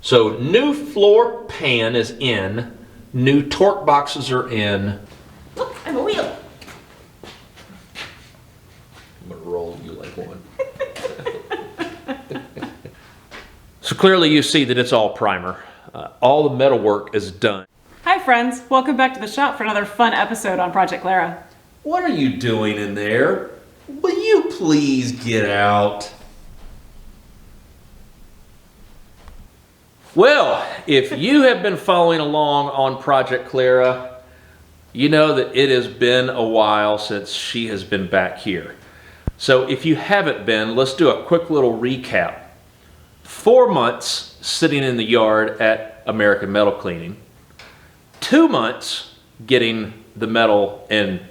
So new floor pan is in, new torque boxes are in. Look, I'm a wheel. I'm gonna roll you like one. So clearly you see that it's all primer. All the metal work is done. Hi friends, welcome back to the shop for another fun episode on Project Clara. What are you doing in there? Will you please get out? Well, if you have been following along on Project Clara, you know that it has been a while since she has been back here. So if you haven't been, let's do a quick little recap. 4 months sitting in the yard at American Metal Cleaning. 2 months getting the metal and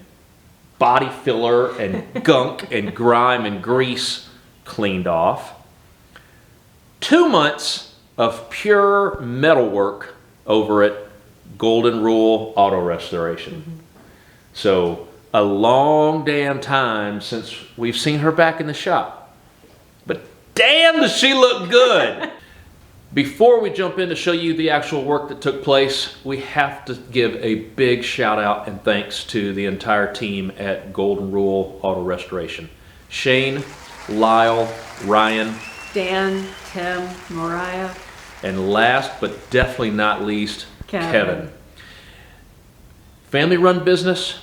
body filler and gunk and grime and grease cleaned off. 2 months of pure metal work over at Golden Rule Auto Restoration. So a long damn time since we've seen her back in the shop. But damn does she look good! Before we jump in to show you the actual work that took place, we have to give a big shout out and thanks to the entire team at Golden Rule Auto Restoration. Shane, Lyle, Ryan, Dan, Tim, Mariah, and last but definitely not least, Kevin. Family run business,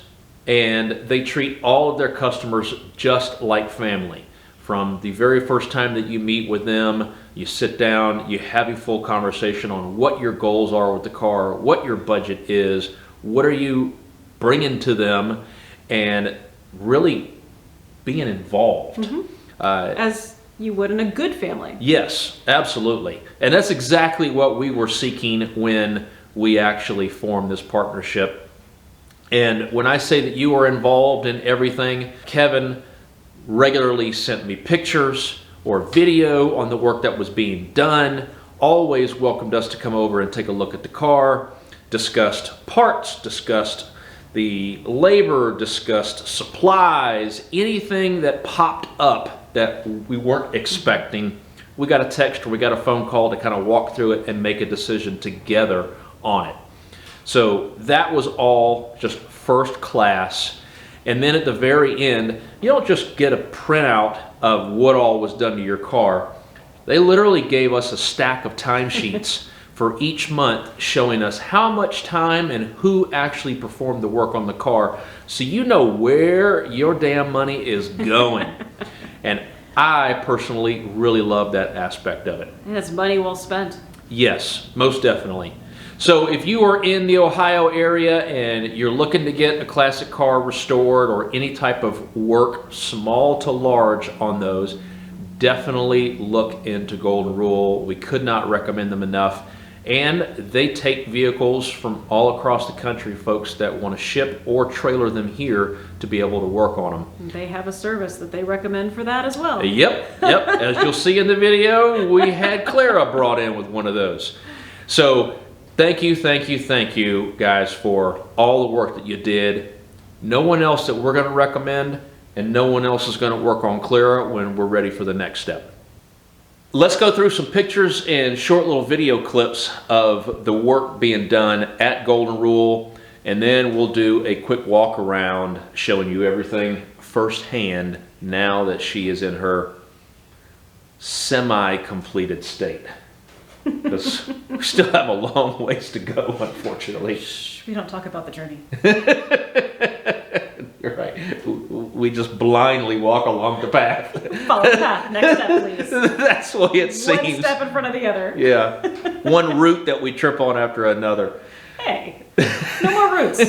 and they treat all of their customers just like family. From the very first time that you meet with them, you sit down, you have a full conversation on what your goals are with the car, what your budget is, what are you bringing to them, and really being involved. as you would in a good family. Yes, absolutely. And that's exactly what we were seeking when we actually formed this partnership. And when I say that you are involved in everything, Kevin regularly sent me pictures or video on the work that was being done, always welcomed us to come over and take a look at the car, discussed parts, discussed the labor, discussed supplies, anything that popped up that we weren't expecting. We got a text or we got a phone call to kind of walk through it and make a decision together on it. So that was all just first class. And then at the very end, you don't just get a printout of what all was done to your car. They literally gave us a stack of timesheets for each month showing us how much time and who actually performed the work on the car, so you know where your damn money is going. And I personally really love that aspect of it. And it's money well spent. Yes, most definitely. So if you are in the Ohio area and you're looking to get a classic car restored or any type of work, small to large on those, definitely look into Golden Rule. We could not recommend them enough. And they take vehicles from all across the country, folks that want to ship or trailer them here to be able to work on them. They have a service that they recommend for that as well. Yep. As you'll see in the video, we had Clara brought in with one of those. So thank you guys for all the work that you did. No one else that we're going to recommend, and no one else is going to work on Clara when we're ready for the next step. Let's go through some pictures and short little video clips of the work being done at Golden Rule, and then we'll do a quick walk around showing you everything firsthand now that she is in her semi-completed state. Because we still have a long ways to go, unfortunately. Shh, we don't talk about the journey. You're right. We just blindly walk along the path. Follow the path. Next step, please. That's the way it seems. One step in front of the other. Yeah. One route that we trip on after another. Hey, no more routes.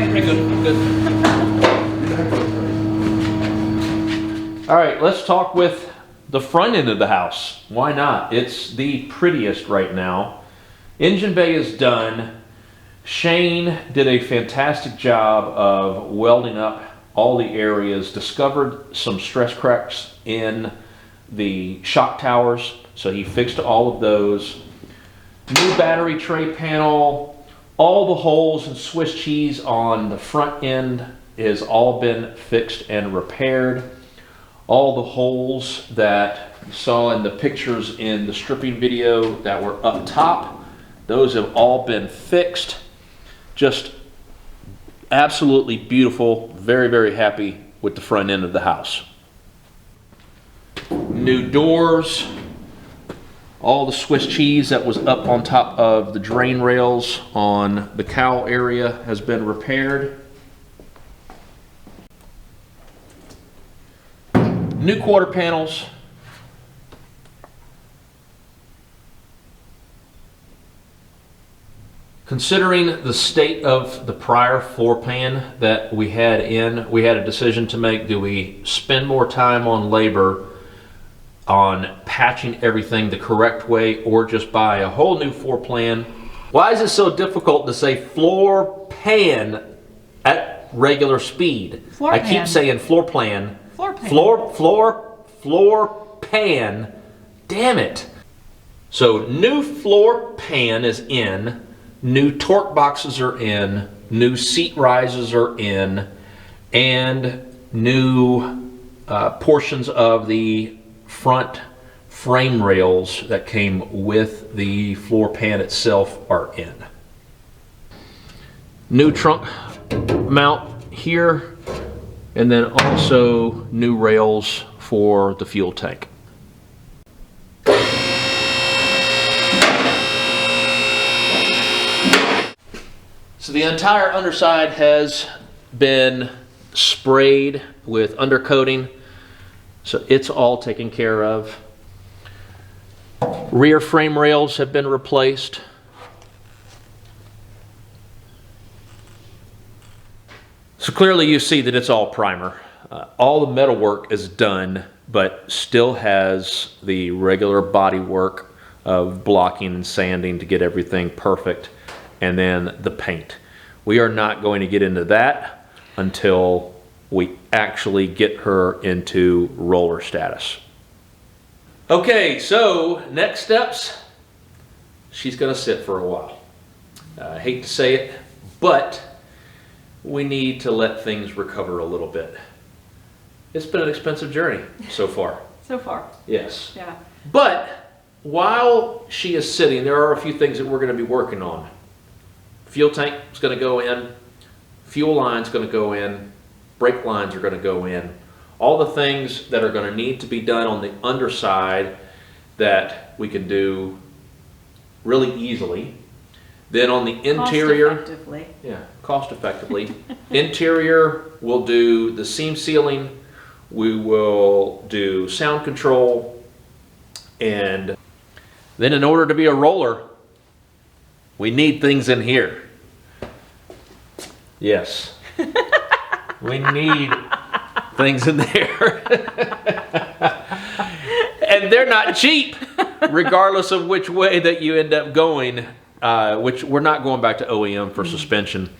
right Pretty here. good. All right, let's talk with the front end of the house. Why not? It's the prettiest right now. Engine bay is done. Shane did a fantastic job of welding up all the areas, discovered some stress cracks in the shock towers, so he fixed all of those. New battery tray panel, all the holes and Swiss cheese on the front end has all been fixed and repaired. All the holes that you saw in the pictures in the stripping video that were up top, those have all been fixed. Just absolutely beautiful. Very, very happy with the front end of the house. New doors. All the Swiss cheese that was up on top of the drain rails on the cowl area has been repaired. New quarter panels. Considering the state of the prior floor pan that we had a decision to make. Do we spend more time on labor on patching everything the correct way, or just buy a whole new floor plan? Why is it so difficult to say floor pan at regular speed? Floor I pan. keep saying floor plan. Floor pan. Floor pan. Damn it. So new floor pan is in, new torque boxes are in, new seat rises are in, and new portions of the front frame rails that came with the floor pan itself are in. New trunk mount here, and then also new rails for the fuel tank. So the entire underside has been sprayed with undercoating, so it's all taken care of. Rear frame rails have been replaced. So clearly you see that it's all primer. All the metal work is done, but still has the regular body work of blocking and sanding to get everything perfect, and then the paint. We are not going to get into that until we actually get her into roller status. Okay, so next steps, she's gonna sit for a while. I hate to say it, but we need to let things recover a little bit. It's been an expensive journey so far. So far. Yes. Yeah. But while she is sitting, there are a few things that we're gonna be working on. Fuel tank is gonna go in, fuel line's gonna go in, brake lines are gonna go in. All the things that are gonna need to be done on the underside that we can do really easily. Then on the interior, cost effectively. Interior, we'll do the seam sealing, we will do sound control, and then in order to be a roller, we need things in here. Yes. We need things in there. And they're not cheap, regardless of which way that you end up going, which we're not going back to OEM for suspension.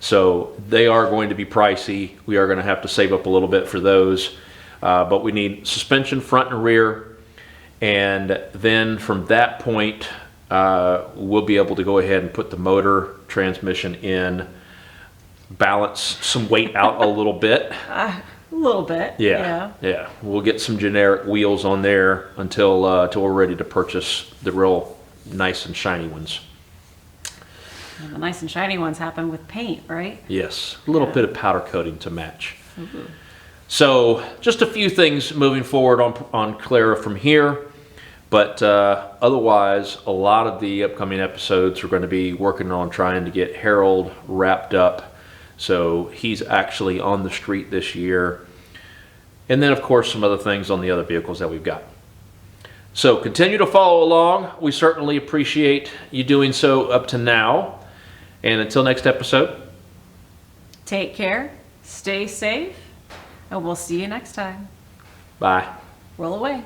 So they are going to be pricey. We are going to have to save up a little bit for those. But we need suspension front and rear. And then from that point, we'll be able to go ahead and put the motor transmission in, balance some weight out a little bit. A little bit. Yeah. We'll get some generic wheels on there until we're ready to purchase the real nice and shiny ones. And the nice and shiny ones happen with paint, right? Yes, a little bit of powder coating to match. So just a few things moving forward on Clara from here. But otherwise, a lot of the upcoming episodes we're going to be working on trying to get Harold wrapped up. So he's actually on the street this year. And then, of course, some other things on the other vehicles that we've got. So continue to follow along. We certainly appreciate you doing so up to now. And until next episode, Take care, stay safe, and we'll see you next time. Bye. Roll away.